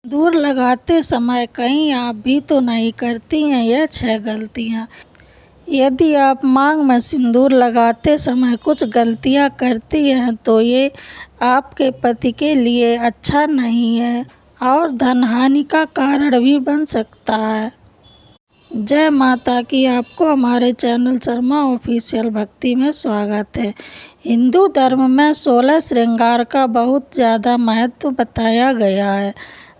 सिंदूर लगाते समय कहीं आप भी तो नहीं करती हैं ये 6 गलतियाँ। यदि आप मांग में सिंदूर लगाते समय कुछ गलतियाँ करती हैं तो ये आपके पति के लिए अच्छा नहीं है और धन हानि का कारण भी बन सकता है। जय माता की। आपको हमारे चैनल शर्मा ऑफिशियल भक्ति में स्वागत है। हिंदू धर्म में 16 श्रृंगार का बहुत ज़्यादा महत्व बताया गया है।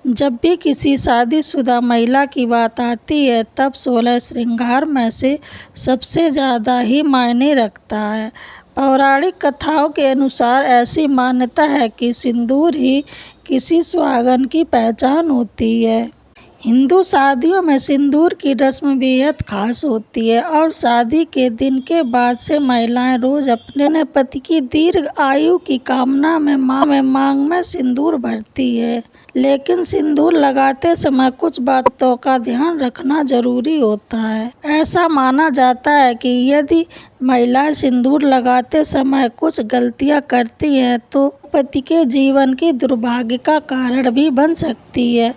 जब भी किसी शादीशुदा महिला की बात आती है तब 16 श्रृंगार में से सबसे ज़्यादा ही मायने रखता है। पौराणिक कथाओं के अनुसार ऐसी मान्यता है कि सिंदूर ही किसी सुहागन की पहचान होती है। हिंदू शादियों में सिंदूर की रस्म बेहद खास होती है और शादी के दिन के बाद से महिलाएं रोज अपने पति की दीर्घ आयु की कामना में मांग में सिंदूर भरती है। लेकिन सिंदूर लगाते समय कुछ बातों का ध्यान रखना जरूरी होता है। ऐसा माना जाता है कि यदि महिलाएं सिंदूर लगाते समय कुछ गलतियां करती हैं तो पति के जीवन के दुर्भाग्य का कारण भी बन सकती है।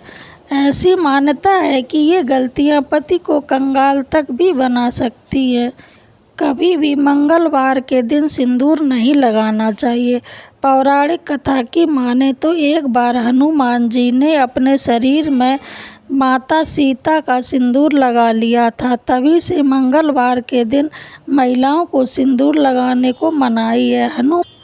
ऐसी मान्यता है कि ये गलतियां पति को कंगाल तक भी बना सकती है। कभी भी मंगलवार के दिन सिंदूर नहीं लगाना चाहिए। पौराणिक कथा की माने तो एक बार हनुमान जी ने अपने शरीर में माता सीता का सिंदूर लगा लिया था। तभी से मंगलवार के दिन महिलाओं को सिंदूर लगाने को मनाही है।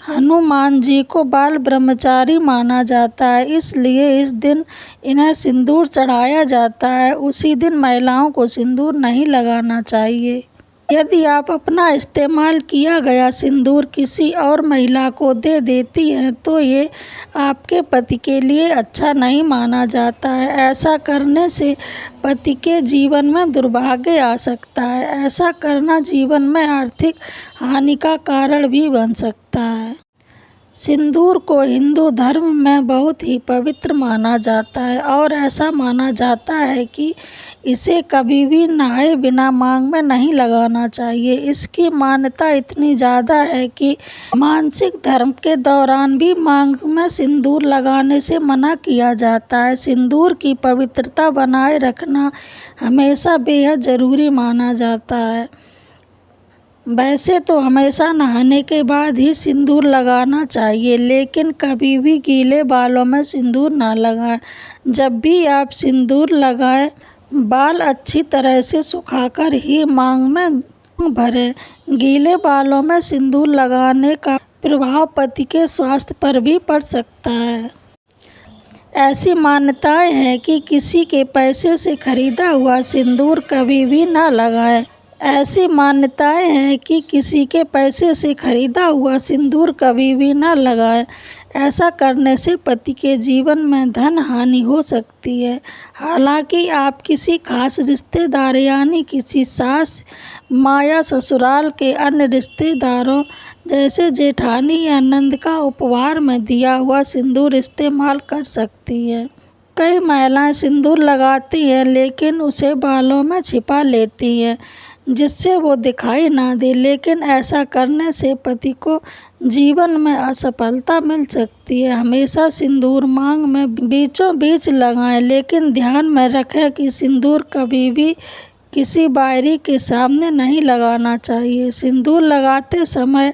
हनुमान जी को बाल ब्रह्मचारी माना जाता है, इसलिए इस दिन इन्हें सिंदूर चढ़ाया जाता है। उसी दिन महिलाओं को सिंदूर नहीं लगाना चाहिए। यदि आप अपना इस्तेमाल किया गया सिंदूर किसी और महिला को दे देती हैं तो ये आपके पति के लिए अच्छा नहीं माना जाता है। ऐसा करने से पति के जीवन में दुर्भाग्य आ सकता है। ऐसा करना जीवन में आर्थिक हानि का कारण भी बन सकता है। सिंदूर को हिंदू धर्म में बहुत ही पवित्र माना जाता है और ऐसा माना जाता है कि इसे कभी भी नहाए बिना मांग में नहीं लगाना चाहिए। इसकी मान्यता इतनी ज़्यादा है कि मासिक धर्म के दौरान भी मांग में सिंदूर लगाने से मना किया जाता है। सिंदूर की पवित्रता बनाए रखना हमेशा बेहद ज़रूरी माना जाता है। वैसे तो हमेशा नहाने के बाद ही सिंदूर लगाना चाहिए, लेकिन कभी भी गीले बालों में सिंदूर ना लगाएं। जब भी आप सिंदूर लगाएं, बाल अच्छी तरह से सुखाकर ही मांग में भरें। गीले बालों में सिंदूर लगाने का प्रभाव पति के स्वास्थ्य पर भी पड़ सकता है। ऐसी मान्यताएं हैं कि किसी के पैसे से खरीदा हुआ सिंदूर कभी भी ना लगाएं। ऐसी मान्यताएं हैं कि किसी के पैसे से खरीदा हुआ सिंदूर कभी भी ना लगाएं। ऐसा करने से पति के जीवन में धन हानि हो सकती है। हालांकि आप किसी खास रिश्तेदार यानी किसी सास माँ या ससुराल के अन्य रिश्तेदारों जैसे जेठानी या नंद का उपहार में दिया हुआ सिंदूर इस्तेमाल कर सकती है। कई महिलाएं सिंदूर लगाती हैं लेकिन उसे बालों में छिपा लेती हैं जिससे वो दिखाई ना दे, लेकिन ऐसा करने से पति को जीवन में असफलता मिल सकती है। हमेशा सिंदूर मांग में बीचों बीच लगाएं, लेकिन ध्यान में रखें कि सिंदूर कभी भी किसी बाहरी के सामने नहीं लगाना चाहिए। सिंदूर लगाते समय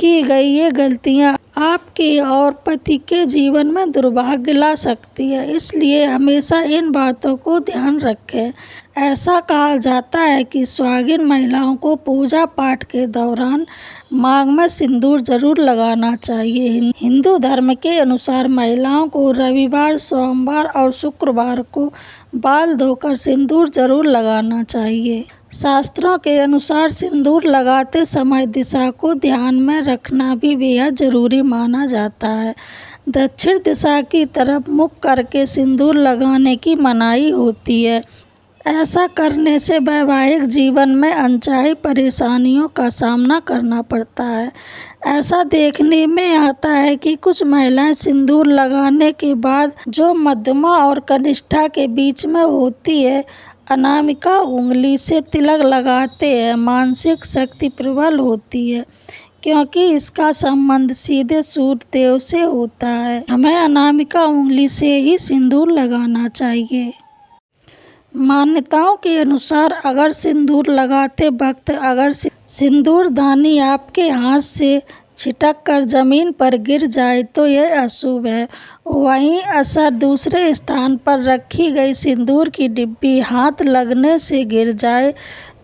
की गई ये गलतियां आपके और पति के जीवन में दुर्भाग्य ला सकती है, इसलिए हमेशा इन बातों को ध्यान रखें। ऐसा कहा जाता है कि सुहागिन महिलाओं को पूजा पाठ के दौरान मांग में सिंदूर जरूर लगाना चाहिए। हिंदू धर्म के अनुसार महिलाओं को रविवार, सोमवार और शुक्रवार को बाल धोकर सिंदूर जरूर लगाना चाहिए। शास्त्रों के अनुसार सिंदूर लगाते समय दिशा को ध्यान में रखना भी बेहद जरूरी माना जाता है। दक्षिण दिशा की तरफ मुख करके सिंदूर लगाने की मनाही होती है। ऐसा करने से वैवाहिक जीवन में अनचाही परेशानियों का सामना करना पड़ता है। ऐसा देखने में आता है कि कुछ महिलाएं सिंदूर लगाने के बाद जो मध्यमा और कनिष्ठा के बीच में होती है, अनामिका उंगली से तिलक लगाते हैं, मानसिक शक्ति प्रबल होती है। क्योंकि इसका संबंध सीधे सूर्यदेव से होता है। हमें अनामिका उंगली से ही सिंदूर लगाना चाहिए। मान्यताओं के अनुसार अगर सिंदूर लगाते वक्त अगर सिंदूरदानी आपके हाथ से छिटक कर जमीन पर गिर जाए तो यह अशुभ है। वहीं अगर दूसरे स्थान पर रखी गई सिंदूर की डिब्बी हाथ लगने से गिर जाए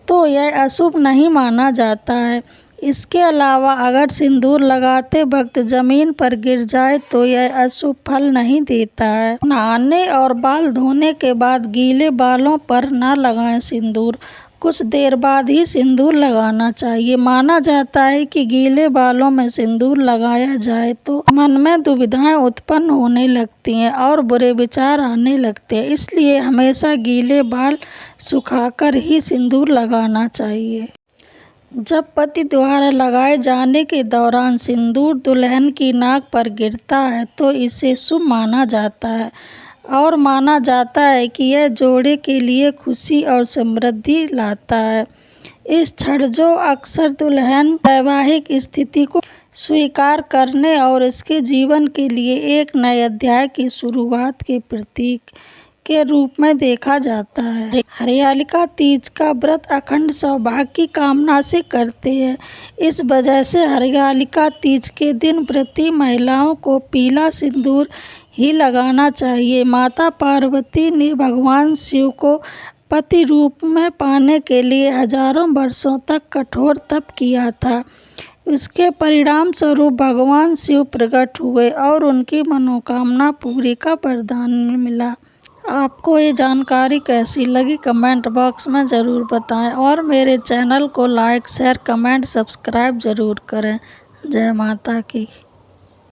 तो यह अशुभ नहीं माना जाता है। इसके अलावा अगर सिंदूर लगाते वक्त जमीन पर गिर जाए तो यह अशुभ फल नहीं देता है। नहाने और बाल धोने के बाद गीले बालों पर न लगाएं सिंदूर। कुछ देर बाद ही सिंदूर लगाना चाहिए। माना जाता है कि गीले बालों में सिंदूर लगाया जाए तो मन में दुविधाएं उत्पन्न होने लगती हैं और बुरे विचार आने लगते हैं। इसलिए हमेशा गीले बाल सुखाकर ही सिंदूर लगाना चाहिए। जब पति द्वारा लगाए जाने के दौरान सिंदूर दुल्हन की नाक पर गिरता है तो इसे शुभ माना जाता है और माना जाता है कि यह जोड़े के लिए खुशी और समृद्धि लाता है। इस क्षण जो अक्सर दुल्हन वैवाहिक स्थिति को स्वीकार करने और इसके जीवन के लिए एक नए अध्याय की शुरुआत के प्रतीक के रूप में देखा जाता है। हरितालिका तीज का व्रत अखंड सौभाग्य की कामना से करते हैं। इस वजह से हरितालिका तीज के दिन व्रती महिलाओं को पीला सिंदूर ही लगाना चाहिए। माता पार्वती ने भगवान शिव को पति रूप में पाने के लिए हजारों वर्षों तक कठोर तप किया था। इसके परिणाम स्वरूप भगवान शिव प्रकट हुए और उनकी मनोकामना पूरी का वरदान मिला। आपको ये जानकारी कैसी लगी कमेंट बॉक्स में ज़रूर बताएं और मेरे चैनल को लाइक शेयर कमेंट सब्सक्राइब ज़रूर करें। जय माता की।